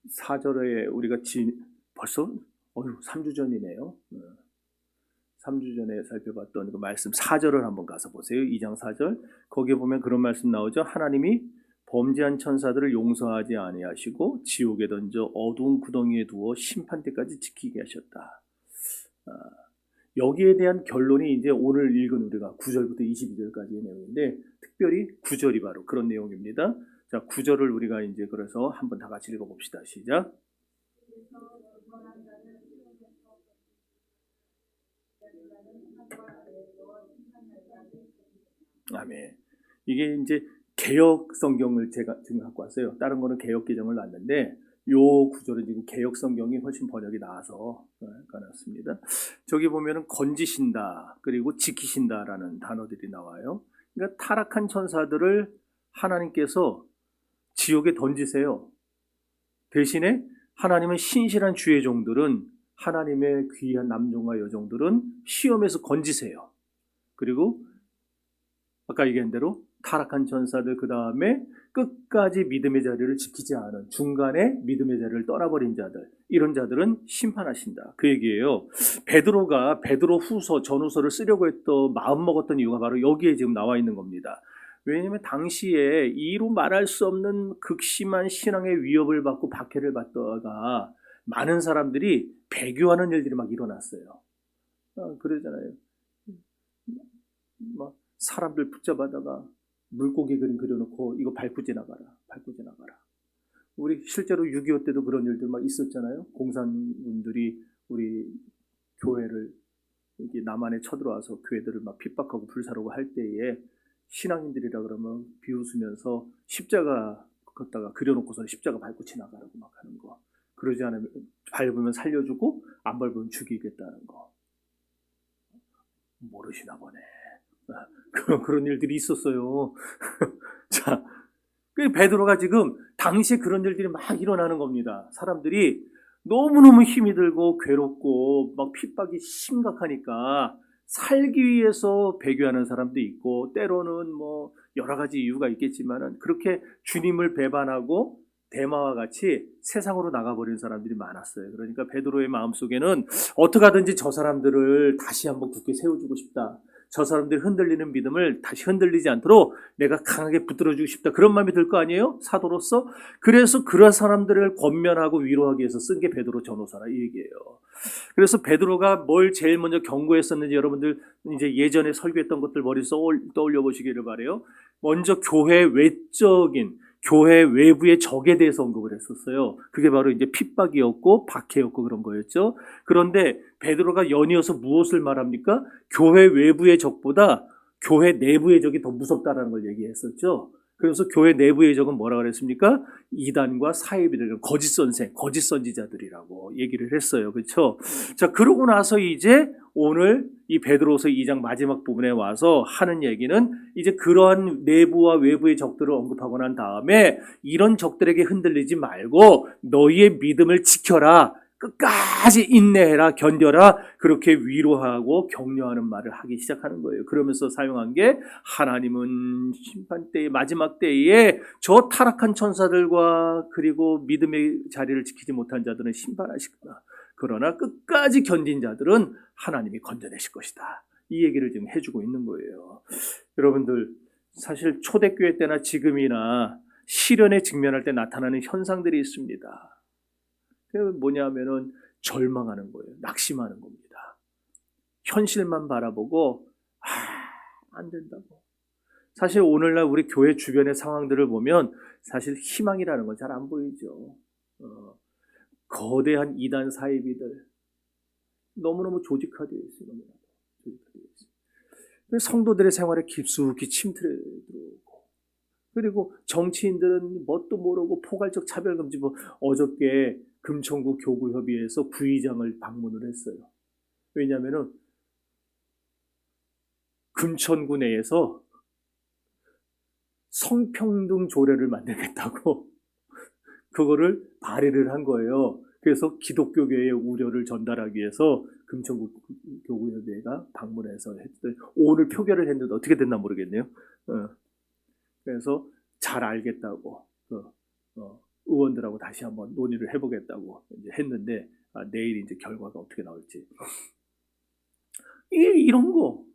4절에 우리가 벌써 3주 전이네요. 3주 전에 살펴봤던 그 말씀 4절을 한번 가서 보세요. 2장 4절. 거기에 보면 그런 말씀 나오죠. 하나님이 범죄한 천사들을 용서하지 아니하시고 지옥에 던져 어두운 구덩이에 두어 심판 때까지 지키게 하셨다. 여기에 대한 결론이 이제 오늘 읽은 우리가 9절부터 22절까지의 내용인데, 특별히 9절이 바로 그런 내용입니다. 자, 9절을 우리가 이제 그래서 한번 다 같이 읽어봅시다. 시작. 아멘. 이게 이제 개역 성경을 제가 지금 갖고 왔어요. 다른 거는 개역 개정을 놨는데 요 구절은 지금 개역 성경이 훨씬 번역이 나와서 가놨습니다. 저기 보면은 건지신다 그리고 지키신다라는 단어들이 나와요. 그러니까 타락한 천사들을 하나님께서 지옥에 던지세요. 대신에 하나님은 신실한 주의 종들은, 하나님의 귀한 남종과 여종들은 시험에서 건지세요. 그리고 아까 얘기한 대로 타락한 천사들, 그 다음에 끝까지 믿음의 자리를 지키지 않은, 중간에 믿음의 자리를 떠나버린 자들, 이런 자들은 심판하신다, 그 얘기예요. 베드로가 베드로 후서, 전후서를 쓰려고 했던 마음 먹었던 이유가 바로 여기에 지금 나와 있는 겁니다. 왜냐하면 당시에 이루 말할 수 없는 극심한 신앙의 위협을 받고 박해를 받다가 많은 사람들이 배교하는 일들이 막 일어났어요. 그러잖아요. 막 사람들 붙잡아다가 물고기 그림 그려놓고 이거 밟고 지나가라, 밟고 지나가라. 우리 실제로 6.25 때도 그런 일들 막 있었잖아요. 공산군들이 우리 교회를 이렇게 남한에 쳐들어와서 교회들을 막 핍박하고 불사르고 할 때에 신앙인들이라 그러면 비웃으면서 십자가 걷다가 그려놓고서 십자가 밟고 지나가라고 막 하는 거. 그러지 않으면 밟으면 살려주고 안 밟으면 죽이겠다는 거. 모르시나 보네. 그런 일들이 있었어요. 자, 베드로가 지금 당시에 그런 일들이 막 일어나는 겁니다. 사람들이 너무너무 힘이 들고 괴롭고 막 핍박이 심각하니까 살기 위해서 배교하는 사람도 있고, 때로는 뭐 여러 가지 이유가 있겠지만은 그렇게 주님을 배반하고 대마와 같이 세상으로 나가버린 사람들이 많았어요. 그러니까 베드로의 마음속에는 어떻게 하든지 저 사람들을 다시 한번 굳게 세워주고 싶다. 저 사람들이 흔들리는 믿음을 다시 흔들리지 않도록 내가 강하게 붙들어주고 싶다. 그런 마음이 들 거 아니에요? 사도로서. 그래서 그런 사람들을 권면하고 위로하기 위해서 쓴 게 베드로 전후서라, 이 얘기예요. 그래서 베드로가 뭘 제일 먼저 경고했었는지 여러분들 이제 예전에 설교했던 것들 머릿속에 떠올려 보시기를 바래요. 먼저 교회 외적인, 교회 외부의 적에 대해서 언급을 했었어요. 그게 바로 이제 핍박이었고 박해였고 그런 거였죠. 그런데 베드로가 연이어서 무엇을 말합니까? 교회 외부의 적보다 교회 내부의 적이 더 무섭다라는 걸 얘기했었죠. 그래서 교회 내부의 적은 뭐라 그랬습니까? 이단과 사이비들, 거짓 선생, 거짓 선지자들이라고 얘기를 했어요. 그렇죠? 자, 그러고 나서 이제 오늘 이 베드로서 2장 마지막 부분에 와서 하는 얘기는 이제 그러한 내부와 외부의 적들을 언급하고 난 다음에 이런 적들에게 흔들리지 말고 너희의 믿음을 지켜라, 끝까지 인내해라, 견뎌라, 그렇게 위로하고 격려하는 말을 하기 시작하는 거예요. 그러면서 사용한 게, 하나님은 심판 때의 마지막 때에 저 타락한 천사들과 그리고 믿음의 자리를 지키지 못한 자들은 심판하시구나. 그러나 끝까지 견딘 자들은 하나님이 건져내실 것이다. 이 얘기를 지금 해주고 있는 거예요. 여러분들, 사실 초대교회 때나 지금이나 시련에 직면할 때 나타나는 현상들이 있습니다. 그게 뭐냐면은 절망하는 거예요. 낙심하는 겁니다. 현실만 바라보고 안 된다고. 사실 오늘날 우리 교회 주변의 상황들을 보면 사실 희망이라는 건 잘 안 보이죠. 거대한 이단 사이비들 너무너무 조직화되어 있어요. 너무나도 조직화되어 있어요. 성도들의 생활에 깊숙이 침투해 들어오고, 그리고 정치인들은 뭣도 모르고 포괄적 차별금지. 어저께 금천구 교구협의회에서 부의장을 방문을 했어요. 왜냐하면 금천구 내에서 성평등 조례를 만들겠다고 그거를 발의를 한 거예요. 그래서 기독교계의 우려를 전달하기 위해서 금천구 교구협의회가 방문해서 했더니 오늘 표결을 했는데 어떻게 됐나 모르겠네요. 그래서 잘 알겠다고 의원들하고 다시 한번 논의를 해보겠다고 이제 했는데 내일 이제 결과가 어떻게 나올지. 이게 이런 거.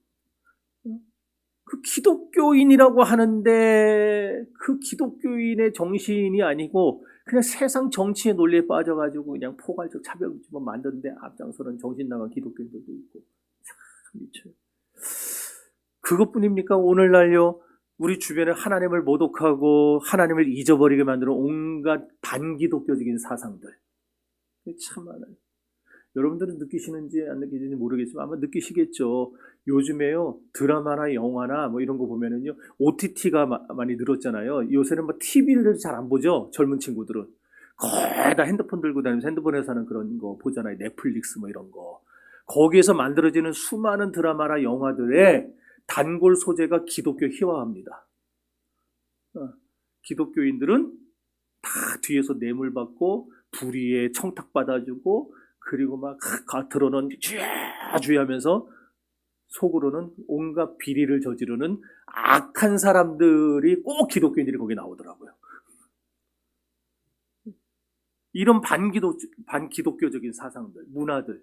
그 기독교인이라고 하는데 그 기독교인의 정신이 아니고 그냥 세상 정치의 논리에 빠져가지고 그냥 포괄적 차별주만 만드는데 앞장서는 정신 나간 기독교인들도 있고 참 미쳐요. 그것뿐입니까? 오늘날요 우리 주변에 하나님을 모독하고 하나님을 잊어버리게 만드는 온갖 반기독교적인 사상들 참 많아요. 여러분들은 느끼시는지 안 느끼시는지 모르겠지만 아마 느끼시겠죠. 요즘에요 드라마나 영화나 뭐 이런 거 보면은요 OTT가 많이 늘었잖아요. 요새는 뭐 TV를 잘 안 보죠. 젊은 친구들은 거의 다 핸드폰 들고 다니면서 핸드폰에서 하는 그런 거 보잖아요. 넷플릭스 뭐 이런 거. 거기에서 만들어지는 수많은 드라마나 영화들의 단골 소재가 기독교 희화화입니다. 기독교인들은 다 뒤에서 뇌물 받고 불의에 청탁 받아주고 그리고 막 겉으로는 주야주야하면서 속으로는 온갖 비리를 저지르는 악한 사람들이 꼭 기독교인들이 거기 나오더라고요. 이런 반기독교적인 사상들, 문화들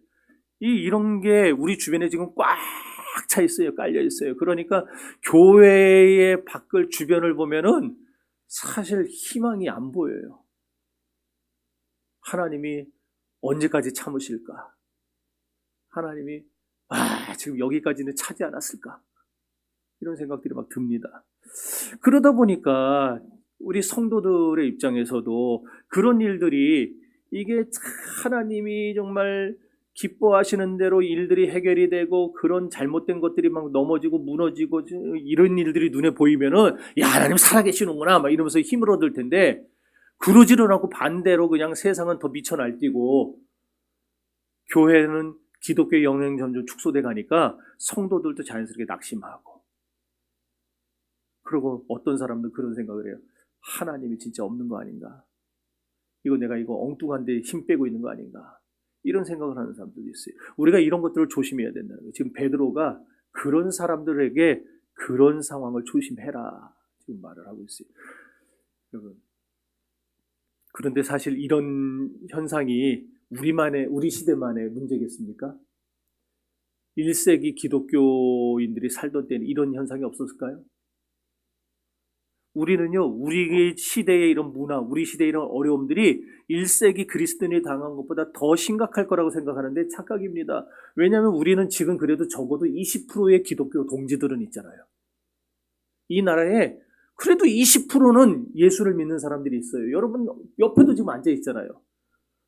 이런 게 우리 주변에 지금 꽉 차 있어요. 깔려 있어요. 그러니까 교회의 밖을 주변을 보면은 사실 희망이 안 보여요. 하나님이 언제까지 참으실까? 하나님이 지금 여기까지는 차지 않았을까? 이런 생각들이 막 듭니다. 그러다 보니까 우리 성도들의 입장에서도 그런 일들이 이게 하나님이 정말 기뻐하시는 대로 일들이 해결이 되고 그런 잘못된 것들이 막 넘어지고 무너지고 이런 일들이 눈에 보이면은 야 하나님 살아계시는구나 막 이러면서 힘을 얻을 텐데 그러지는 않고 반대로 그냥 세상은 더 미쳐 날뛰고 교회는 기독교의 영향이 점점 축소돼 가니까 성도들도 자연스럽게 낙심하고 그리고 어떤 사람들은 그런 생각을 해요. 하나님이 진짜 없는 거 아닌가? 내가 엉뚱한데 힘 빼고 있는 거 아닌가? 이런 생각을 하는 사람들도 있어요. 우리가 이런 것들을 조심해야 된다는 거예요. 지금 베드로가 그런 사람들에게 그런 상황을 조심해라 지금 말을 하고 있어요. 여러분, 그런데 사실 이런 현상이 우리 시대만의 문제겠습니까? 1세기 기독교인들이 살던 때는 이런 현상이 없었을까요? 우리는요, 우리 시대의 이런 문화, 우리 시대의 이런 어려움들이 1세기 그리스도인이 당한 것보다 더 심각할 거라고 생각하는데 착각입니다. 왜냐하면 우리는 지금 그래도 적어도 20%의 기독교 동지들은 있잖아요. 이 나라에 그래도 20%는 예수를 믿는 사람들이 있어요. 여러분 옆에도 지금 앉아 있잖아요.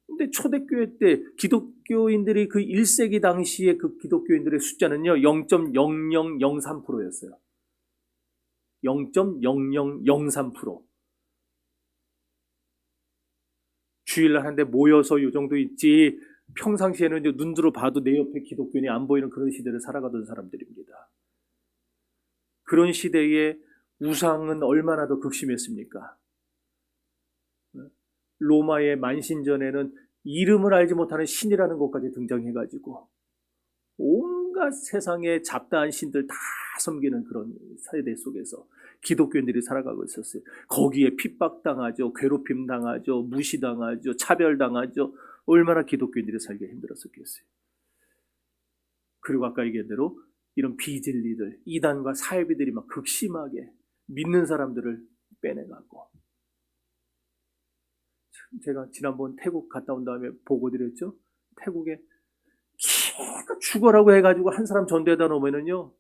근데 초대교회 때 기독교인들이 그 1세기 당시에 그 기독교인들의 숫자는요 0.0003%였어요. 0.0003%. 주일날 한데 모여서 요 정도 있지 평상시에는 눈으로 봐도 내 옆에 기독교인이 안 보이는 그런 시대를 살아가던 사람들입니다. 그런 시대에 우상은 얼마나 더 극심했습니까? 로마의 만신전에는 이름을 알지 못하는 신이라는 것까지 등장해가지고 온갖 세상의 잡다한 신들 다 섬기는 그런 세대 속에서 기독교인들이 살아가고 있었어요. 거기에 핍박당하죠. 괴롭힘당하죠. 무시당하죠. 차별당하죠. 얼마나 기독교인들이 살기 힘들었었겠어요. 그리고 아까 얘기한 대로 이런 비진리들, 이단과 사이비들이 막 극심하게 믿는 사람들을 빼내가고 제가 지난번 태국 갔다 온 다음에 보고 드렸죠. 태국에 걔가 죽어라고 해가지고 한 사람 전도에다 놓으면은요.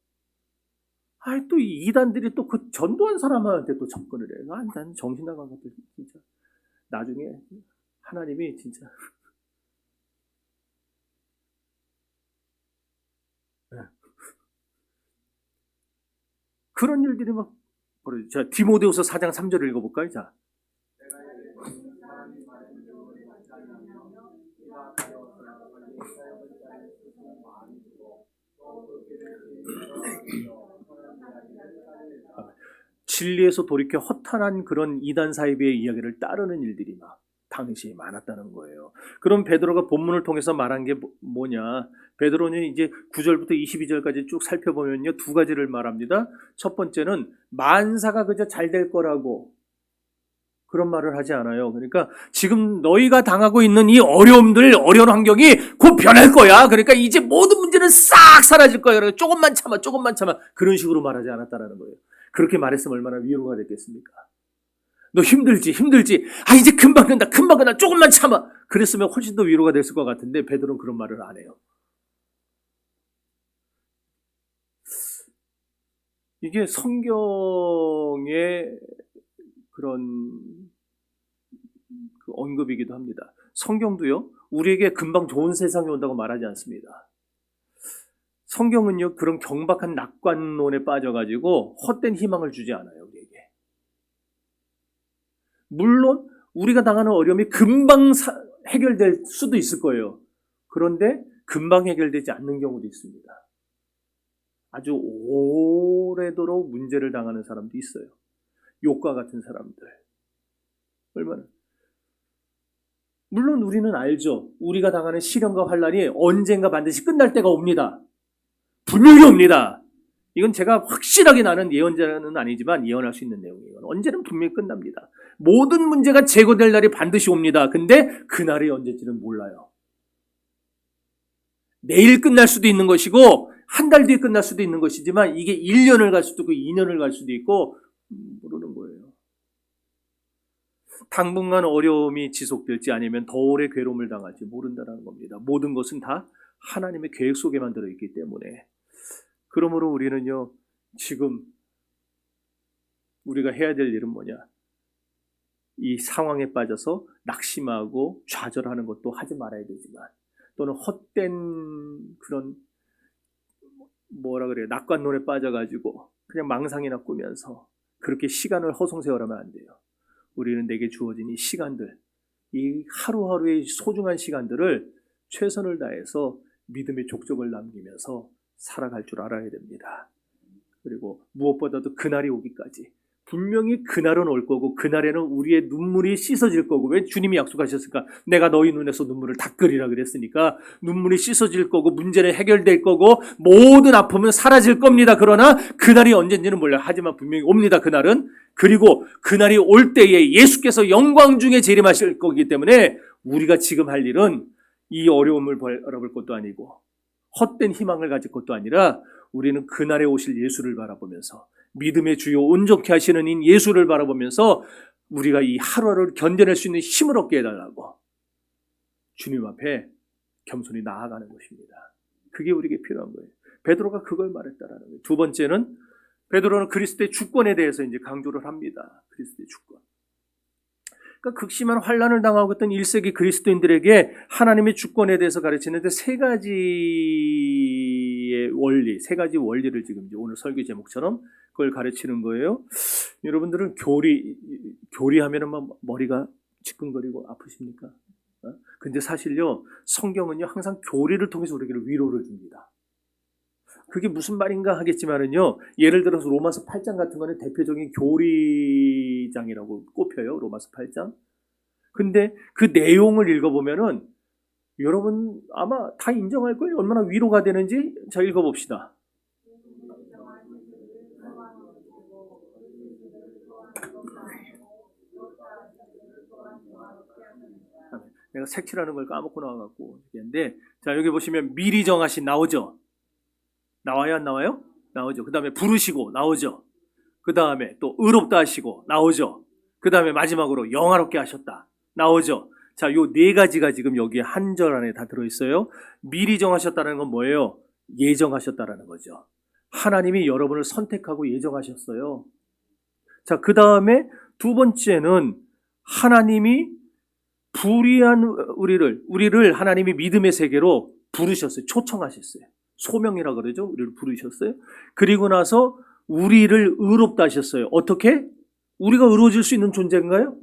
또 이 이단들이 또 그 전도한 사람한테 또 접근을 해요. 난 정신 나간 것들 진짜. 나중에 하나님이 진짜. 네. 그런 일들이 막 벌어져. 자, 디모데후서 4장 3절을 읽어볼까요? 자. 진리에서 돌이켜 허탄한 그런 이단 사이비의 이야기를 따르는 일들이 막 당시에 많았다는 거예요. 그럼 베드로가 본문을 통해서 말한 게 뭐냐? 베드로는 이제 9절부터 22절까지 쭉 살펴보면요. 두 가지를 말합니다. 첫 번째는 만사가 그저 잘 될 거라고 그런 말을 하지 않아요. 그러니까 지금 너희가 당하고 있는 이 어려움들, 어려운 환경이 곧 변할 거야. 그러니까 이제 모든 문제는 싹 사라질 거야. 그러니까 조금만 참아, 조금만 참아. 그런 식으로 말하지 않았다라는 거예요. 그렇게 말했으면 얼마나 위로가 됐겠습니까? 너 힘들지, 힘들지. 아, 이제 금방 끝나, 금방 끝나. 조금만 참아. 그랬으면 훨씬 더 위로가 됐을 것 같은데 베드로는 그런 말을 안 해요. 이게 성경의 그런 그 언급이기도 합니다. 성경도요, 우리에게 금방 좋은 세상이 온다고 말하지 않습니다. 성경은요, 그런 경박한 낙관론에 빠져가지고 헛된 희망을 주지 않아요, 우리에게. 물론 우리가 당하는 어려움이 금방 해결될 수도 있을 거예요. 그런데 금방 해결되지 않는 경우도 있습니다. 아주 오래도록 문제를 당하는 사람도 있어요. 욥과 같은 사람들. 얼마나. 물론 우리는 알죠. 우리가 당하는 시련과 환난이 언젠가 반드시 끝날 때가 옵니다. 분명히 옵니다. 이건 제가 확실하게 나는 예언자는 아니지만 예언할 수 있는 내용이에요. 언제는 분명히 끝납니다. 모든 문제가 제거될 날이 반드시 옵니다. 근데 그날이 언제지는 몰라요. 내일 끝날 수도 있는 것이고 한 달 뒤에 끝날 수도 있는 것이지만 이게 1년을 갈 수도 있고 2년을 갈 수도 있고 모르는 거예요. 당분간 어려움이 지속될지 아니면 더 오래 괴로움을 당할지 모른다는 겁니다. 모든 것은 다 하나님의 계획 속에만 들어있기 때문에. 그러므로 우리는요, 지금 우리가 해야 될 일은 뭐냐? 이 상황에 빠져서 낙심하고 좌절하는 것도 하지 말아야 되지만, 또는 헛된 그런 뭐라 그래요? 낙관론에 빠져가지고 그냥 망상이나 꾸면서 그렇게 시간을 허송세월하면 안 돼요. 우리는 내게 주어진 이 시간들, 이 하루하루의 소중한 시간들을 최선을 다해서 믿음의 족적을 남기면서 살아갈 줄 알아야 됩니다. 그리고 무엇보다도 그날이 오기까지 분명히 그날은 올 거고 그날에는 우리의 눈물이 씻어질 거고, 왜 주님이 약속하셨을까? 내가 너희 눈에서 눈물을 닦으리라 그랬으니까 눈물이 씻어질 거고 문제는 해결될 거고 모든 아픔은 사라질 겁니다. 그러나 그날이 언젠지는 몰라요. 하지만 분명히 옵니다. 그날은. 그리고 그날이 올 때에 예수께서 영광 중에 재림하실 거기 때문에 우리가 지금 할 일은 이 어려움을 바라볼 것도 아니고 헛된 희망을 가질 것도 아니라 우리는 그날에 오실 예수를 바라보면서 믿음의 주요 온전케 하시는 인 예수를 바라보면서 우리가 이 하루하루를 견뎌낼 수 있는 힘을 얻게 해달라고 주님 앞에 겸손히 나아가는 것입니다. 그게 우리에게 필요한 거예요. 베드로가 그걸 말했다라는 거예요. 두 번째는 베드로는 그리스도의 주권에 대해서 이제 강조를 합니다. 그리스도의 주권. 그러니까 극심한 환난을 당하고 있던 1세기 그리스도인들에게 하나님의 주권에 대해서 가르치는데 세 가지의 원리, 세 가지 원리를 지금 이제 오늘 설교 제목처럼 그걸 가르치는 거예요. 여러분들은 교리하면은 막 머리가 지끈거리고 아프십니까? 근데 사실요, 성경은요 항상 교리를 통해서 우리에게 위로를 줍니다. 그게 무슨 말인가 하겠지만은요, 예를 들어서 로마서 8장 같은 거는 대표적인 교리장이라고 꼽혀요. 로마서 8장. 근데 그 내용을 읽어보면은 여러분 아마 다 인정할 거예요. 얼마나 위로가 되는지. 자, 읽어봅시다. 내가 색칠하는 걸 까먹고 나와갖고 얘기했는데, 자, 여기 보시면 미리 정하신 나오죠. 나와요, 안 나와요? 나오죠. 그 다음에 부르시고 나오죠. 그 다음에 또 의롭다 하시고 나오죠. 그 다음에 마지막으로 영화롭게 하셨다 나오죠. 자, 요 네 가지가 지금 여기 한 절 안에 다 들어있어요. 미리 정하셨다는 건 뭐예요? 예정하셨다라는 거죠. 하나님이 여러분을 선택하고 예정하셨어요. 자, 그 다음에 두 번째는 하나님이 불의한 우리를 하나님이 믿음의 세계로 부르셨어요. 초청하셨어요. 소명이라 그러죠. 우리를 부르셨어요. 그리고 나서 우리를 의롭다 하셨어요. 어떻게? 우리가 의로워질 수 있는 존재인가요?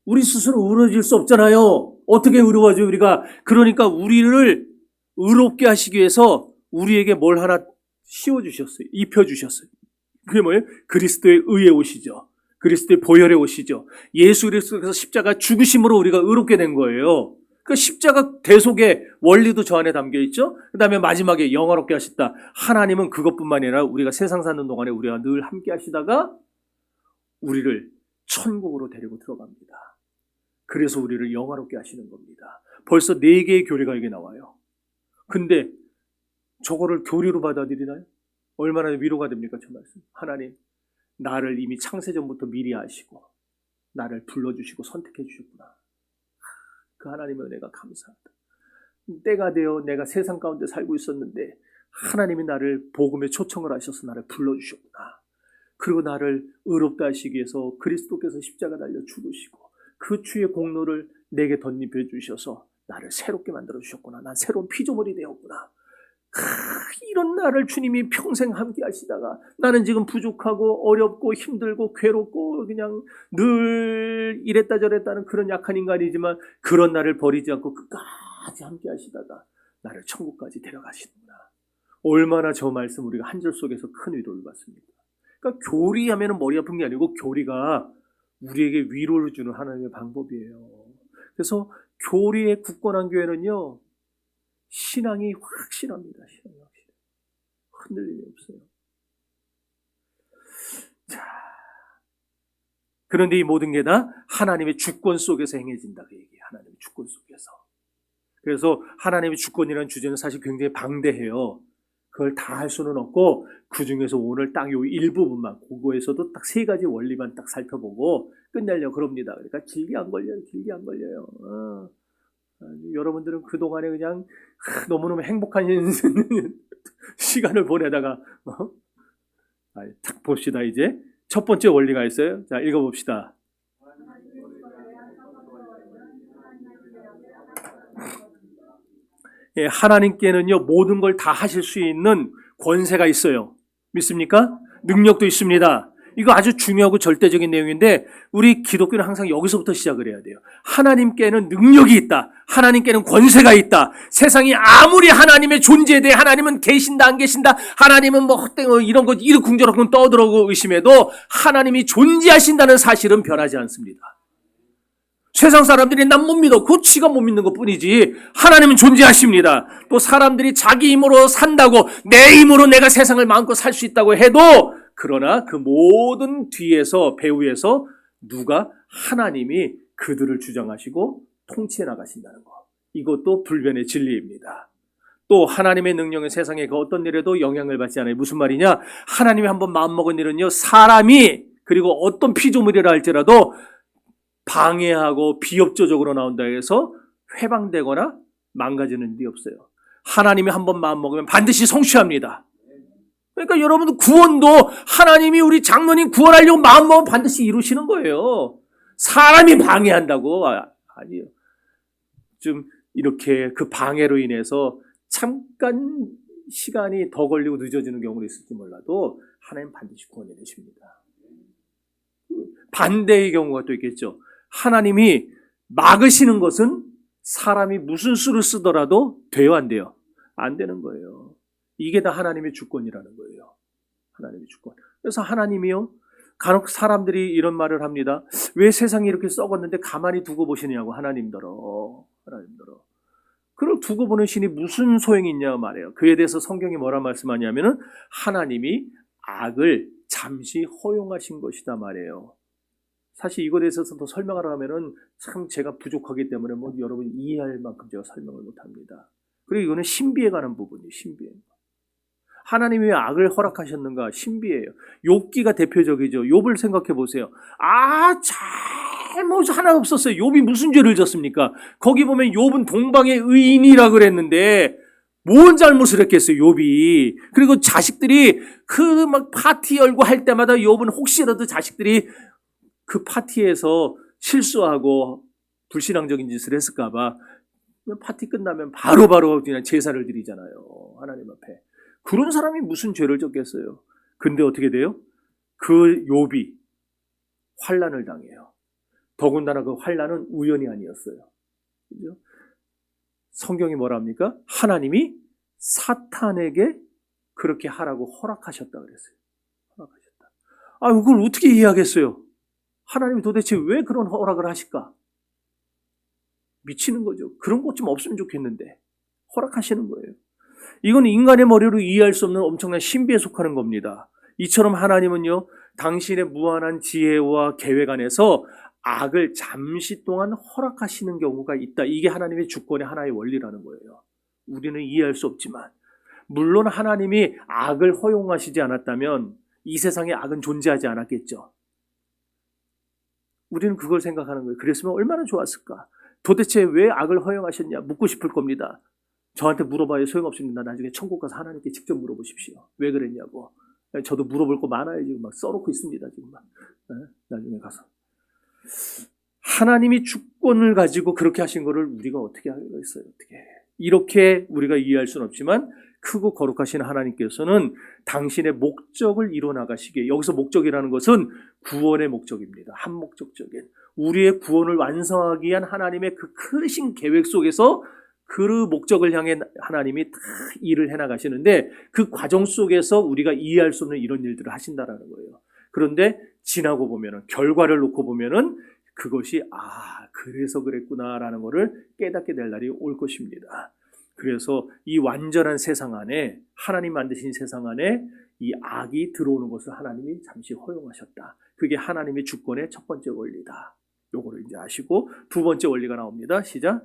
우리 스스로 의로워질 수 없잖아요. 어떻게 의로워져 우리가? 그러니까 우리를 의롭게 하시기 위해서 우리에게 뭘 하나 씌워주셨어요. 입혀주셨어요. 그게 뭐예요? 그리스도의 의에 오시죠. 그리스도의 보혈에 오시죠. 예수 그리스도께서 십자가 죽으심으로 우리가 의롭게 된 거예요. 그 십자가 대속의 원리도 저 안에 담겨 있죠. 그 다음에 마지막에 영화롭게 하셨다. 하나님은 그것뿐만 아니라 우리가 세상 사는 동안에 우리가 늘 함께 하시다가 우리를 천국으로 데리고 들어갑니다. 그래서 우리를 영화롭게 하시는 겁니다. 벌써 4개의 교리가 여기 나와요. 근데 저거를 교리로 받아들이나요? 얼마나 위로가 됩니까? 저 말씀. 하나님, 나를 이미 창세전부터 미리 아시고 나를 불러주시고 선택해 주셨구나. 그 하나님의 은혜가 감사하다. 때가 되어 내가 세상 가운데 살고 있었는데 하나님이 나를 복음에 초청을 하셔서 나를 불러주셨구나. 그리고 나를 의롭다 하시기 위해서 그리스도께서 십자가 달려 죽으시고 그 주의 공로를 내게 덧입혀 주셔서 나를 새롭게 만들어 주셨구나. 난 새로운 피조물이 되었구나. 이런 나를 주님이 평생 함께 하시다가 나는 지금 부족하고 어렵고 힘들고 괴롭고 그냥 늘 이랬다 저랬다는 그런 약한 인간이지만 그런 나를 버리지 않고 끝까지 함께 하시다가 나를 천국까지 데려가시는구나. 얼마나 저 말씀 우리가 한 절 속에서 큰 위로를 받습니다. 그러니까 교리하면 머리 아픈 게 아니고 교리가 우리에게 위로를 주는 하나님의 방법이에요. 그래서 교리에 굳건한 교회는요, 신앙이 확실합니다. 신앙이 확실해요. 흔들림이 없어요. 자, 그런데 이 모든 게 다 하나님의 주권 속에서 행해진다. 그 얘기예요. 하나님의 주권 속에서. 그래서 하나님의 주권이라는 주제는 사실 굉장히 방대해요. 그걸 다 할 수는 없고 그 중에서 오늘 딱 요 일부분만 그거에서도 딱 3가지 원리만 딱 살펴보고 끝내려고 그럽니다. 그러니까 길게 안 걸려요. 여러분들은 그동안에 그냥 너무너무 행복한 시간을 보내다가 딱 봅시다. 이제 첫 번째 원리가 있어요. 자, 읽어봅시다. 예, 하나님께는요 모든 걸 다 하실 수 있는 권세가 있어요. 믿습니까? 능력도 있습니다. 이거 아주 중요하고 절대적인 내용인데 우리 기독교는 항상 여기서부터 시작을 해야 돼요. 하나님께는 능력이 있다. 하나님께는 권세가 있다. 세상이 아무리 하나님의 존재에 대해 하나님은 계신다 안 계신다 하나님은 뭐 이런 거 이러쿵저러쿵 떠들어오고 의심해도 하나님이 존재하신다는 사실은 변하지 않습니다. 세상 사람들이 난 못 믿어. 그 지가 못 믿는 것뿐이지 하나님은 존재하십니다. 또 사람들이 자기 힘으로 산다고 내 힘으로 내가 세상을 마음껏 살 수 있다고 해도 그러나 그 모든 뒤에서 배후에서 누가 하나님이 그들을 주장하시고 통치해 나가신다는 것. 이것도 불변의 진리입니다. 또 하나님의 능력은 세상에 그 어떤 일에도 영향을 받지 않아요. 무슨 말이냐? 하나님이 한번 마음먹은 일은요 사람이 그리고 어떤 피조물이라 할지라도 방해하고 비협조적으로 나온다 해서 회방되거나 망가지는 일이 없어요. 하나님이 한번 마음먹으면 반드시 성취합니다. 그러니까 여러분들 구원도 하나님이 우리 장로님 구원하려고 마음먹으면 반드시 이루시는 거예요. 사람이 방해한다고? 아니에요. 좀 이렇게 그 방해로 인해서 잠깐 시간이 더 걸리고 늦어지는 경우도 있을지 몰라도 하나님 반드시 구원해 내십니다. 반대의 경우가 또 있겠죠. 하나님이 막으시는 것은 사람이 무슨 수를 쓰더라도 돼요, 안 돼요? 안 되는 거예요. 이게 다 하나님의 주권이라는 거예요. 하나님의 주권. 그래서 하나님이요, 간혹 사람들이 이런 말을 합니다. 왜 세상이 이렇게 썩었는데 가만히 두고 보시냐고, 하나님더러. 그걸 두고 보는 신이 무슨 소용이 있냐 말이에요. 그에 대해서 성경이 뭐라 말씀하냐면은 하나님이 악을 잠시 허용하신 것이다 말이에요. 사실 이거에 대해서 더 설명하려 하면은 참 제가 부족하기 때문에 뭐 여러분이 이해할 만큼 제가 설명을 못 합니다. 그리고 이거는 신비에 관한 부분이에요. 신비에. 하나님이 왜 악을 허락하셨는가? 신비예요. 욥기가 대표적이죠. 욥을 생각해 보세요. 잘못 하나 없었어요. 욥이 무슨 죄를 졌습니까? 거기 보면 욥은 동방의 의인이라 그랬는데 뭔 잘못을 했겠어요, 욥이. 그리고 자식들이 그 막 파티 열고 할 때마다 욥은 혹시라도 자식들이 그 파티에서 실수하고 불신앙적인 짓을 했을까봐 파티 끝나면 바로바로 그냥 제사를 드리잖아요. 하나님 앞에. 그런 사람이 무슨 죄를 졌겠어요. 근데 어떻게 돼요? 그 욥이 환난을 당해요. 더군다나 그 환난은 우연이 아니었어요. 그죠? 성경이 뭐라 합니까? 하나님이 사탄에게 그렇게 하라고 허락하셨다 그랬어요. 허락하셨다. 그걸 어떻게 이해하겠어요? 하나님이 도대체 왜 그런 허락을 하실까? 미치는 거죠. 그런 것 좀 없으면 좋겠는데 허락하시는 거예요. 이건 인간의 머리로 이해할 수 없는 엄청난 신비에 속하는 겁니다. 이처럼 하나님은요 당신의 무한한 지혜와 계획 안에서 악을 잠시 동안 허락하시는 경우가 있다. 이게 하나님의 주권의 하나의 원리라는 거예요. 우리는 이해할 수 없지만, 물론 하나님이 악을 허용하시지 않았다면 이 세상에 악은 존재하지 않았겠죠. 우리는 그걸 생각하는 거예요. 그랬으면 얼마나 좋았을까? 도대체 왜 악을 허용하셨냐? 묻고 싶을 겁니다. 저한테 물어봐야 소용없습니다. 나중에 천국 가서 하나님께 직접 물어보십시오. 왜 그랬냐고. 저도 물어볼 거 많아요. 지금 막 써놓고 있습니다. 지금 막. 나중에 가서. 하나님이 주권을 가지고 그렇게 하신 거를 우리가 어떻게 하겠어요? 어떻게. 이렇게 우리가 이해할 수는 없지만 크고 거룩하신 하나님께서는 당신의 목적을 이뤄나가시기에, 여기서 목적이라는 것은 구원의 목적입니다. 한목적적인 우리의 구원을 완성하기 위한 하나님의 그 크신 계획 속에서 그 목적을 향해 하나님이 다 일을 해나가시는데, 그 과정 속에서 우리가 이해할 수 없는 이런 일들을 하신다라는 거예요. 그런데 지나고 보면은, 결과를 놓고 보면은 그것이 그래서 그랬구나라는 것을 깨닫게 될 날이 올 것입니다. 그래서 이 완전한 세상 안에, 하나님 만드신 세상 안에 이 악이 들어오는 것을 하나님이 잠시 허용하셨다. 그게 하나님의 주권의 첫 번째 원리다. 요거를 이제 아시고 두 번째 원리가 나옵니다. 시작.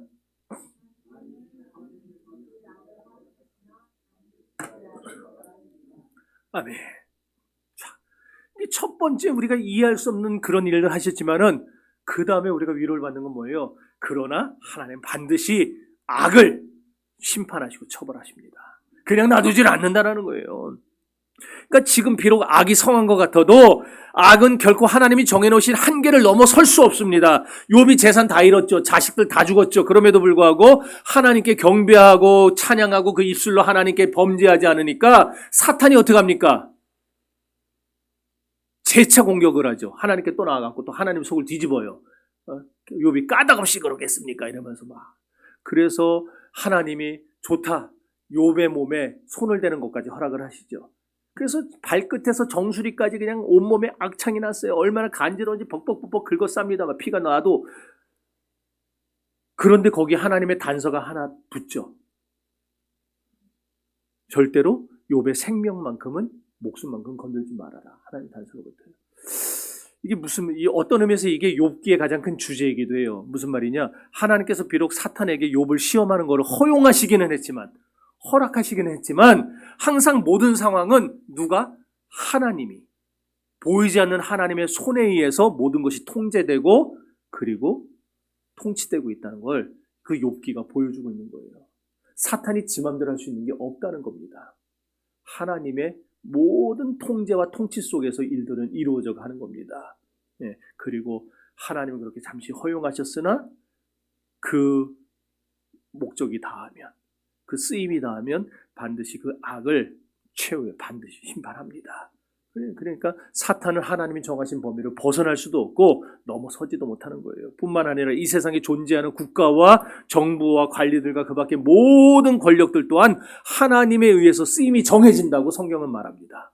아멘. 자, 이 첫 번째 우리가 이해할 수 없는 그런 일을 하셨지만은 그 다음에 우리가 위로를 받는 건 뭐예요? 그러나 하나님 반드시 악을 심판하시고 처벌하십니다. 그냥 놔두질 않는다라는 거예요. 그러니까 지금 비록 악이 성한 것 같아도 악은 결코 하나님이 정해놓으신 한계를 넘어설 수 없습니다. 욥이 재산 다 잃었죠. 자식들 다 죽었죠. 그럼에도 불구하고 하나님께 경배하고 찬양하고 그 입술로 하나님께 범죄하지 않으니까 사탄이 어떻게 합니까? 재차 공격을 하죠. 하나님께 또 나아가고 또 하나님 속을 뒤집어요. 욥이 까닭없이 그러겠습니까? 이러면서 막. 그래서 하나님이 좋다. 욥의 몸에 손을 대는 것까지 허락을 하시죠. 그래서 발끝에서 정수리까지 그냥 온몸에 악창이 났어요. 얼마나 간지러운지 벅벅벅벅 긁어쌉니다. 피가 나도. 그런데 거기 하나님의 단서가 하나 붙죠. 절대로 욥의 생명만큼은, 목숨만큼 건들지 말아라. 하나님 단서가 붙어요. 이게 어떤 의미에서 이게 욥기의 가장 큰 주제이기도 해요. 무슨 말이냐? 하나님께서 비록 사탄에게 욥을 시험하는 것을 허용하시기는 했지만, 허락하시기는 했지만, 항상 모든 상황은 누가? 하나님이, 보이지 않는 하나님의 손에 의해서 모든 것이 통제되고 그리고 통치되고 있다는 걸 그 욥기가 보여주고 있는 거예요. 사탄이 지 맘대로 할 수 있는 게 없다는 겁니다. 하나님의 모든 통제와 통치 속에서 일들은 이루어져 가는 겁니다. 그리고 하나님은 그렇게 잠시 허용하셨으나 그 목적이 다하면, 그 쓰임이 다하면 반드시 그 악을 최후에 반드시 심판합니다. 그러니까 사탄은 하나님이 정하신 범위를 벗어날 수도 없고 넘어서지도 못하는 거예요. 뿐만 아니라 이 세상에 존재하는 국가와 정부와 관리들과 그 밖에 모든 권력들 또한 하나님에 의해서 쓰임이 정해진다고 성경은 말합니다.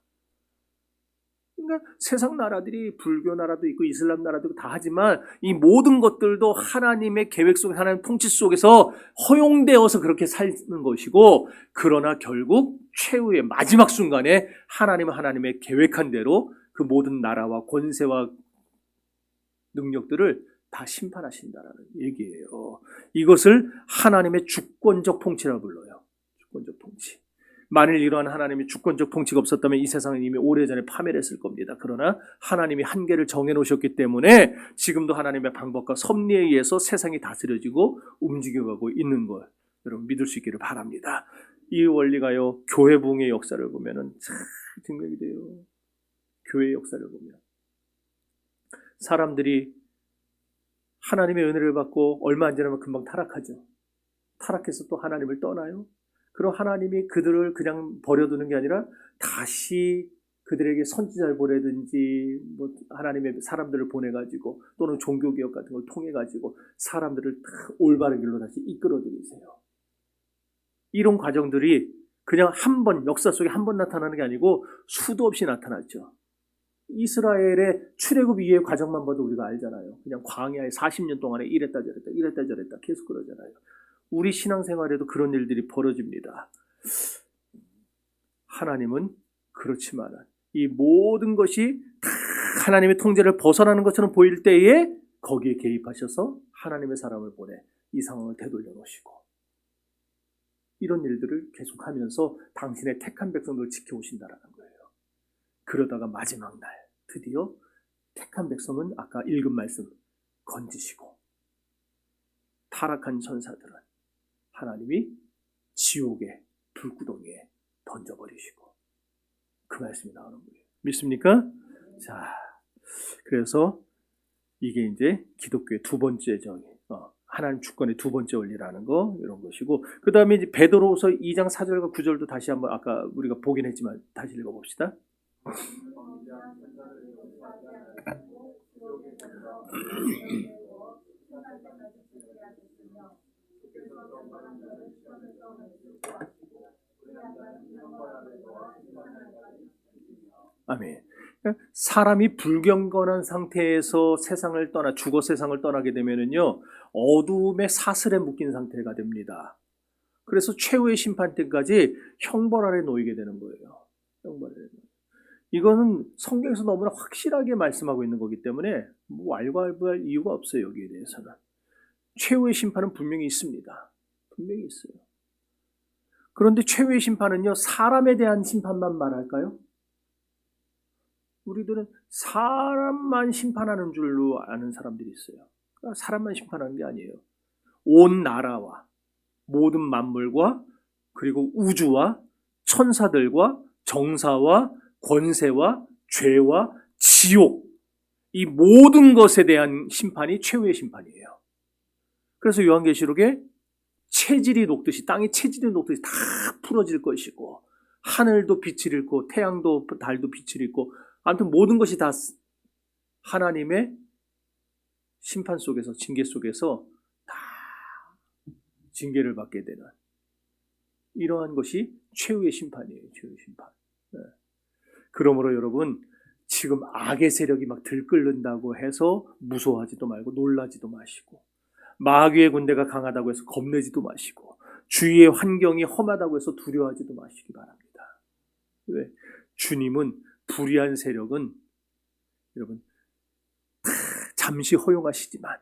그러니까 세상 나라들이, 불교 나라도 있고 이슬람 나라도 있고 다 하지만 이 모든 것들도 하나님의 계획 속에, 하나님 통치 속에서 허용되어서 그렇게 사는 것이고, 그러나 결국 최후의 마지막 순간에 하나님은 하나님의 계획한 대로 그 모든 나라와 권세와 능력들을 다 심판하신다라는 얘기예요. 이것을 하나님의 주권적 통치라고 불러요. 주권적 통치. 만일 이러한 하나님의 주권적 통치가 없었다면 이 세상은 이미 오래전에 파멸했을 겁니다. 그러나 하나님이 한계를 정해놓으셨기 때문에 지금도 하나님의 방법과 섭리에 의해서 세상이 다스려지고 움직여가고 있는 걸 여러분 믿을 수 있기를 바랍니다. 이 원리가요, 교회 부흥의 역사를 보면은 참 증명이 돼요. 교회의 역사를 보면 사람들이 하나님의 은혜를 받고 얼마 안 지나면 금방 타락하죠. 타락해서 또 하나님을 떠나요. 그럼 하나님이 그들을 그냥 버려두는 게 아니라 다시 그들에게 선지자를 보내든지 뭐 하나님의 사람들을 보내가지고 또는 종교개혁 같은 걸 통해가지고 사람들을 올바른 길로 다시 이끌어들이세요. 이런 과정들이 그냥 한 번, 역사 속에 한 번 나타나는 게 아니고 수도 없이 나타났죠. 이스라엘의 출애굽 이후의 과정만 봐도 우리가 알잖아요. 그냥 광야에 40년 동안에 이랬다 저랬다 계속 그러잖아요. 우리 신앙생활에도 그런 일들이 벌어집니다. 하나님은 그렇지만 이 모든 것이 다 하나님의 통제를 벗어나는 것처럼 보일 때에 거기에 개입하셔서 하나님의 사람을 보내 이 상황을 되돌려 놓으시고 이런 일들을 계속하면서 당신의 택한 백성들을 지켜오신다라는 거예요. 그러다가 마지막 날 드디어 택한 백성은 아까 읽은 말씀 건지시고 타락한 천사들은 하나님이 지옥의 불구덩이에 던져버리시고 그 말씀이 나오는 거예요. 믿습니까? 자, 그래서 이게 이제 기독교의 두 번째 하나님 주권의 두 번째 원리라는 거 이런 것이고 그 다음에 이제 베드로후서 2장 4절과 9절도 다시 한번 아까 우리가 보긴 했지만 다시 읽어봅시다. 아멘. 사람이 불경건한 상태에서 세상을 떠나 죽어 세상을 떠나게 되면은요 어두움의 사슬에 묶인 상태가 됩니다. 그래서 최후의 심판 때까지 형벌 아래 놓이게 되는 거예요. 형벌 아래. 이거는 성경에서 너무나 확실하게 말씀하고 있는 거기 때문에 뭐 왈가왈부할 이유가 없어요. 여기에 대해서는 최후의 심판은 분명히 있습니다. 분명히 있어요. 그런데 최후의 심판은요 사람에 대한 심판만 말할까요? 우리들은 사람만 심판하는 줄로 아는 사람들이 있어요. 그러니까 사람만 심판하는 게 아니에요. 온 나라와 모든 만물과 그리고 우주와 천사들과 정사와 권세와 죄와 지옥 이 모든 것에 대한 심판이 최후의 심판이에요. 그래서 요한계시록에 체질이 녹듯이 땅이 체질이 녹듯이 다 풀어질 것이고 하늘도 빛을 잃고 태양도 달도 빛을 잃고 아무튼 모든 것이 다 하나님의 심판 속에서 징계 속에서 다 징계를 받게 되는 이러한 것이 최후의 심판이에요. 최후의 심판. 네. 그러므로 여러분 지금 악의 세력이 막 들끓는다고 해서 무서워하지도 말고 놀라지도 마시고 마귀의 군대가 강하다고 해서 겁내지도 마시고 주위의 환경이 험하다고 해서 두려워하지도 마시기 바랍니다. 왜? 주님은 불의한 세력은 여러분 잠시 허용하시지만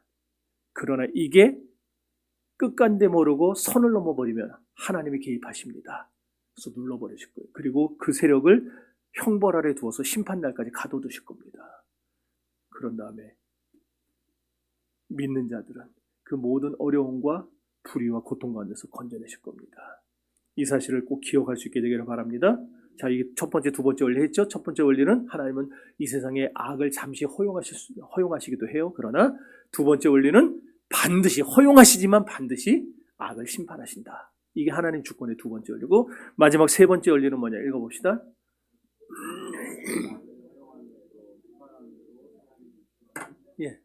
그러나 이게 끝간데 모르고 선을 넘어버리면 하나님이 개입하십니다. 그래서 눌러버리실 거예요. 그리고 그 세력을 형벌 아래 두어서 심판날까지 가둬두실 겁니다. 그런 다음에 믿는 자들은 그 모든 어려움과 불의와 고통 가운데서 건져내실 겁니다. 이 사실을 꼭 기억할 수 있게 되기를 바랍니다. 자, 이게 첫 번째, 두 번째 원리 했죠? 첫 번째 원리는 하나님은 이 세상의 악을 잠시 허용하시기도 해요. 그러나 두 번째 원리는 반드시 허용하시지만 반드시 악을 심판하신다. 이게 하나님 주권의 두 번째 원리고 마지막 세 번째 원리는 뭐냐? 읽어봅시다. 예.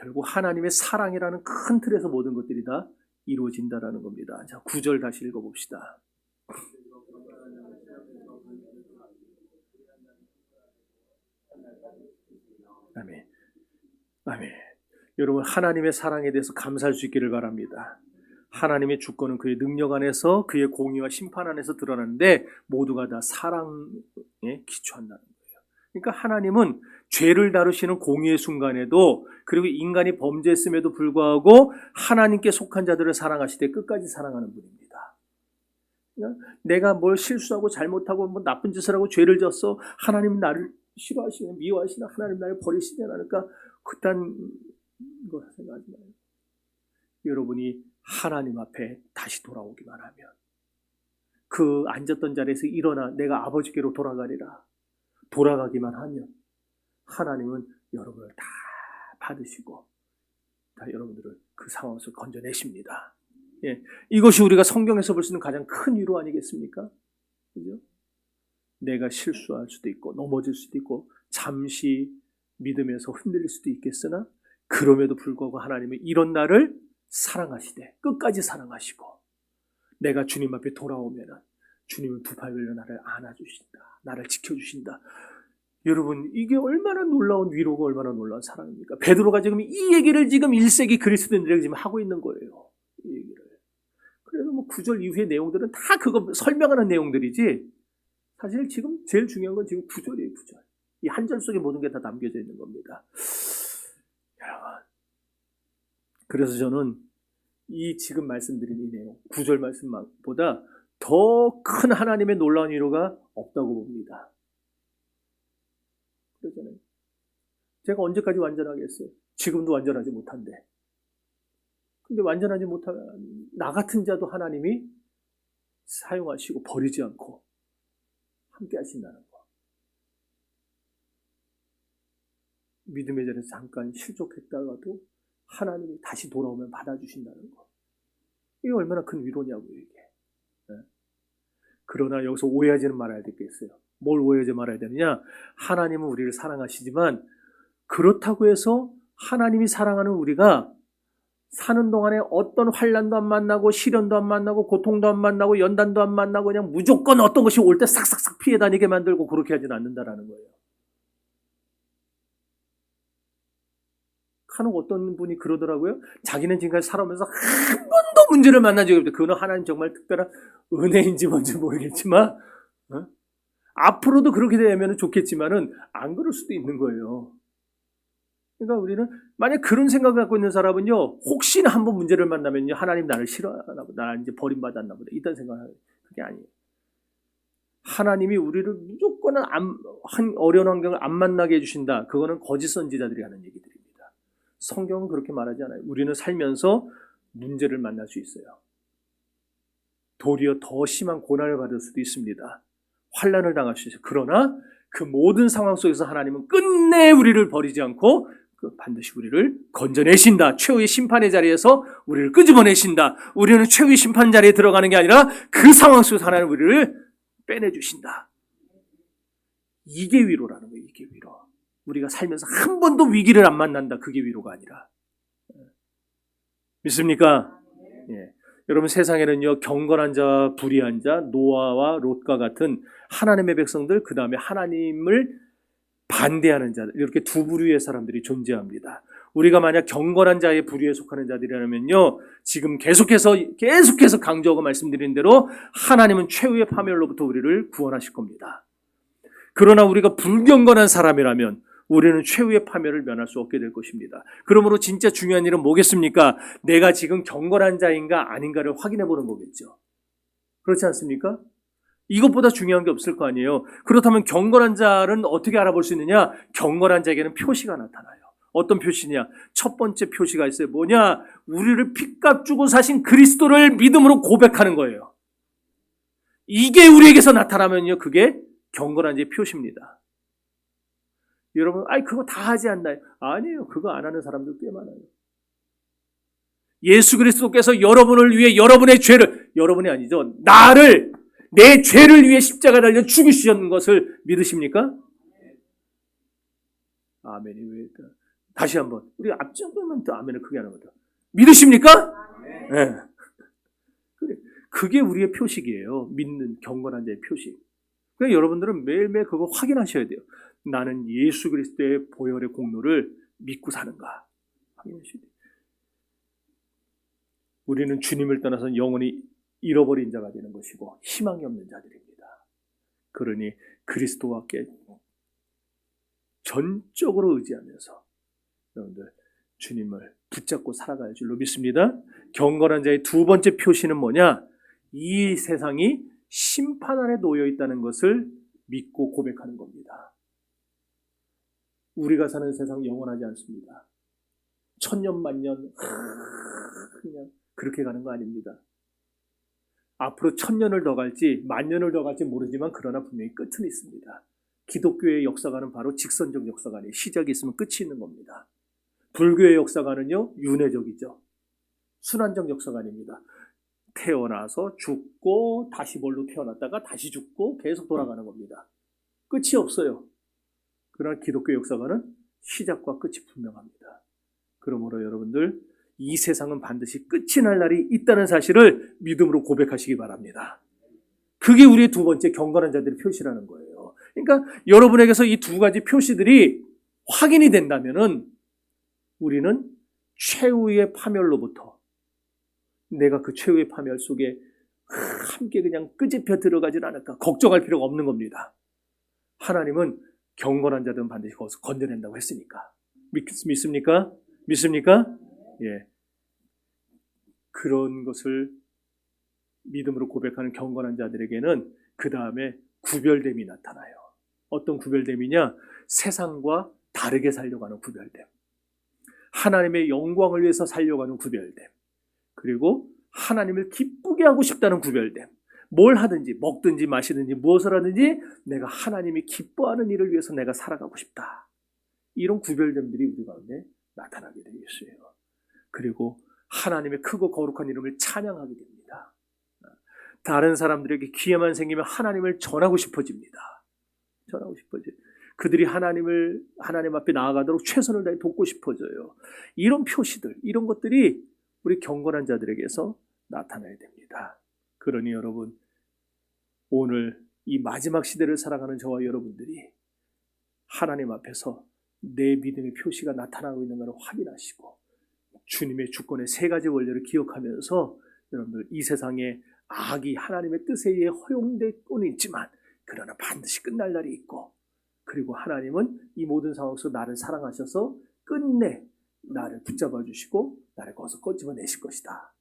결국 하나님의 사랑이라는 큰 틀에서 모든 것들이 다 이루어진다라는 겁니다. 자, 9절 다시 읽어봅시다. 아멘. 아멘. 여러분 하나님의 사랑에 대해서 감사할 수 있기를 바랍니다. 하나님의 주권은 그의 능력 안에서 그의 공의와 심판 안에서 드러나는데 모두가 다 사랑에 기초한다는 거예요. 그러니까 하나님은 죄를 다루시는 공의의 순간에도 그리고 인간이 범죄했음에도 불구하고 하나님께 속한 자들을 사랑하시되 끝까지 사랑하는 분입니다. 내가 뭘 실수하고 잘못하고 뭐 나쁜 짓을 하고 죄를 졌어 하나님 나를 싫어하시는 미워하시는 하나님 나를 버리시지 않을까 그딴 거 생각하지 마요. 여러분이 하나님 앞에 다시 돌아오기만 하면 그 앉았던 자리에서 일어나 내가 아버지께로 돌아가리라 돌아가기만 하면 하나님은 여러분을 다 받으시고 다 여러분들을 그 상황에서 건져내십니다. 예, 이것이 우리가 성경에서 볼 수 있는 가장 큰 위로 아니겠습니까? 그죠? 내가 실수할 수도 있고 넘어질 수도 있고 잠시 믿음에서 흔들릴 수도 있겠으나 그럼에도 불구하고 하나님은 이런 나를 사랑하시되 끝까지 사랑하시고 내가 주님 앞에 돌아오면 주님은 두 팔 걸려 나를 안아주신다. 나를 지켜주신다. 여러분 이게 얼마나 놀라운 위로가 얼마나 놀라운 사랑입니까? 베드로가 지금 이 얘기를 지금 1세기 그리스도인들에게 지금 하고 있는 거예요. 이 얘기를. 그래서 뭐 9절 이후의 내용들은 다 그거 설명하는 내용들이지 사실 지금 제일 중요한 건 지금 9절이에요. 9절. 이 한 절 속에 모든 게 다 담겨져 있는 겁니다. 여러분, 그래서 저는 이 지금 말씀드린 이 내용, 9절 말씀보다 더 큰 하나님의 놀라운 위로가 없다고 봅니다. 그러잖아요. 제가 언제까지 완전하겠어요? 지금도 완전하지 못한데. 근데 완전하지 못한 나 같은 자도 하나님이 사용하시고 버리지 않고 함께 하신다는 거. 믿음의 자리에서 잠깐 실족했다가도 하나님이 다시 돌아오면 받아주신다는 거. 이게 얼마나 큰 위로냐고요, 이게. 네. 그러나 여기서 오해하지는 말아야 되겠어요. 뭘 오해하지 말아야 되느냐? 하나님은 우리를 사랑하시지만 그렇다고 해서 하나님이 사랑하는 우리가 사는 동안에 어떤 환난도 안 만나고 시련도 안 만나고 고통도 안 만나고 연단도 안 만나고 그냥 무조건 어떤 것이 올 때 싹싹싹 피해 다니게 만들고 그렇게 하진 않는다라는 거예요. 간혹 어떤 분이 그러더라고요. 자기는 지금까지 살아오면서 한 번도 문제를 만난 적이 없대. 그거는 하나님 정말 특별한 은혜인지 뭔지 모르겠지만 앞으로도 그렇게 되면 좋겠지만은 안 그럴 수도 있는 거예요. 그러니까 우리는 만약 그런 생각을 갖고 있는 사람은요, 혹시나 한번 문제를 만나면요, 하나님 나를 싫어하나 보다, 나 이제 버림받았나 보다, 이딴 생각을 해요. 그게 아니에요. 하나님이 우리를 무조건 어려운 환경을 안 만나게 해주신다. 그거는 거짓 선지자들이 하는 얘기들입니다. 성경은 그렇게 말하지 않아요. 우리는 살면서 문제를 만날 수 있어요. 도리어 더 심한 고난을 받을 수도 있습니다. 환난을 당할 수 있어요. 그러나 그 모든 상황 속에서 하나님은 끝내 우리를 버리지 않고 반드시 우리를 건져내신다. 최후의 심판의 자리에서 우리를 끄집어내신다. 우리는 최후의 심판 자리에 들어가는 게 아니라 그 상황 속에서 하나님 우리를 빼내주신다. 이게 위로라는 거예요. 이게 위로. 우리가 살면서 한 번도 위기를 안 만난다. 그게 위로가 아니라. 믿습니까? 예. 여러분, 세상에는요, 경건한 자, 불의한 자, 노아와 롯과 같은 하나님의 백성들, 그 다음에 하나님을 반대하는 자들, 이렇게 두 부류의 사람들이 존재합니다. 우리가 만약 경건한 자의 부류에 속하는 자들이라면요, 지금 계속해서 강조하고 말씀드린 대로 하나님은 최후의 파멸로부터 우리를 구원하실 겁니다. 그러나 우리가 불경건한 사람이라면 우리는 최후의 파멸을 면할 수 없게 될 것입니다. 그러므로 진짜 중요한 일은 뭐겠습니까? 내가 지금 경건한 자인가 아닌가를 확인해 보는 거겠죠. 그렇지 않습니까? 이것보다 중요한 게 없을 거 아니에요. 그렇다면 경건한 자는 어떻게 알아볼 수 있느냐? 경건한 자에게는 표시가 나타나요. 어떤 표시냐? 첫 번째 표시가 있어요. 뭐냐? 우리를 핏값 주고 사신 그리스도를 믿음으로 고백하는 거예요. 이게 우리에게서 나타나면요, 그게 경건한 자의 표시입니다. 여러분, 그거 다 하지 않나요? 아니에요. 그거 안 하는 사람들 꽤 많아요. 예수 그리스도께서 여러분을 위해 여러분의 죄를, 여러분이 아니죠, 나를, 내 죄를 위해 십자가 달려 죽으시는 것을 믿으십니까? 아멘이 왜? 다시 한번, 우리 앞쪽만 또 아멘을 크게 하는 거죠. 믿으십니까? 네. 그게 우리의 표식이에요. 믿는 경건한 자의 표식. 그러니까 여러분들은 매일매일 그거 확인하셔야 돼요. 나는 예수 그리스도의 보혈의 공로를 믿고 사는가? 확인하셔야 돼요. 우리는 주님을 떠나서 영원히 잃어버린 자가 되는 것이고 희망이 없는 자들입니다. 그러니 그리스도와 함께 전적으로 의지하면서 여러분들 주님을 붙잡고 살아갈 줄로 믿습니다. 경건한 자의 두 번째 표시는 뭐냐? 이 세상이 심판 안에 놓여 있다는 것을 믿고 고백하는 겁니다. 우리가 사는 세상 영원하지 않습니다. 천년 만년 그냥 그렇게 가는 거 아닙니다. 앞으로 1000년을 더 갈지 만년을 더 갈지 모르지만 그러나 분명히 끝은 있습니다. 기독교의 역사관은 바로 직선적 역사관이에요. 시작이 있으면 끝이 있는 겁니다. 불교의 역사관은요, 윤회적이죠. 순환적 역사관입니다. 태어나서 죽고 다시 뭘로 태어났다가 다시 죽고 계속 돌아가는 겁니다. 끝이 없어요. 그러나 기독교 역사관은 시작과 끝이 분명합니다. 그러므로 여러분들 이 세상은 반드시 끝이 날 날이 있다는 사실을 믿음으로 고백하시기 바랍니다. 그게 우리의 두 번째 경건한 자들의 표시라는 거예요. 그러니까 여러분에게서 이 두 가지 표시들이 확인이 된다면은 우리는 최후의 파멸로부터 내가 그 최후의 파멸 속에 함께 그냥 끄집혀 들어가질 않을까 걱정할 필요가 없는 겁니다. 하나님은 경건한 자들은 반드시 거기서 건져낸다고 했으니까. 믿습니까? 믿습니까? 예. 그런 것을 믿음으로 고백하는 경건한 자들에게는 그 다음에 구별됨이 나타나요. 어떤 구별됨이냐? 세상과 다르게 살려고 하는 구별됨. 하나님의 영광을 위해서 살려고 하는 구별됨. 그리고 하나님을 기쁘게 하고 싶다는 구별됨. 뭘 하든지 먹든지 마시든지 무엇을 하든지 내가 하나님이 기뻐하는 일을 위해서 내가 살아가고 싶다. 이런 구별됨들이 우리 가운데 나타나게 되겠어요. 그리고 하나님의 크고 거룩한 이름을 찬양하게 됩니다. 다른 사람들에게 기회만 생기면 하나님을 전하고 싶어집니다. 전하고 싶어져요. 그들이 하나님 앞에 나아가도록 최선을 다해 돕고 싶어져요. 이런 표시들, 이런 것들이 우리 경건한 자들에게서 나타나야 됩니다. 그러니 여러분, 오늘 이 마지막 시대를 살아가는 저와 여러분들이 하나님 앞에서 내 믿음의 표시가 나타나고 있는 것을 확인하시고 주님의 주권의 세 가지 원리를 기억하면서 여러분들 이 세상에 악이 하나님의 뜻에 의해 허용되고는 있지만 그러나 반드시 끝날 날이 있고, 그리고 하나님은 이 모든 상황 속에서 나를 사랑하셔서 끝내 나를 붙잡아 주시고 나를 거기서 꺼집어내실 것이다.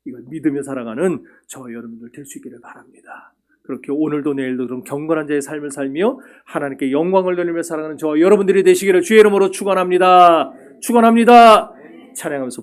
이걸 믿으며 살아가는 저와 여러분들 될 수 있기를 바랍니다. 그렇게 오늘도 내일도 그런 경건한 자의 삶을 살며 하나님께 영광을 돌리며 살아가는 저와 여러분들이 되시기를 주의 이름으로 축원합니다. 축원합니다. 찬양하면서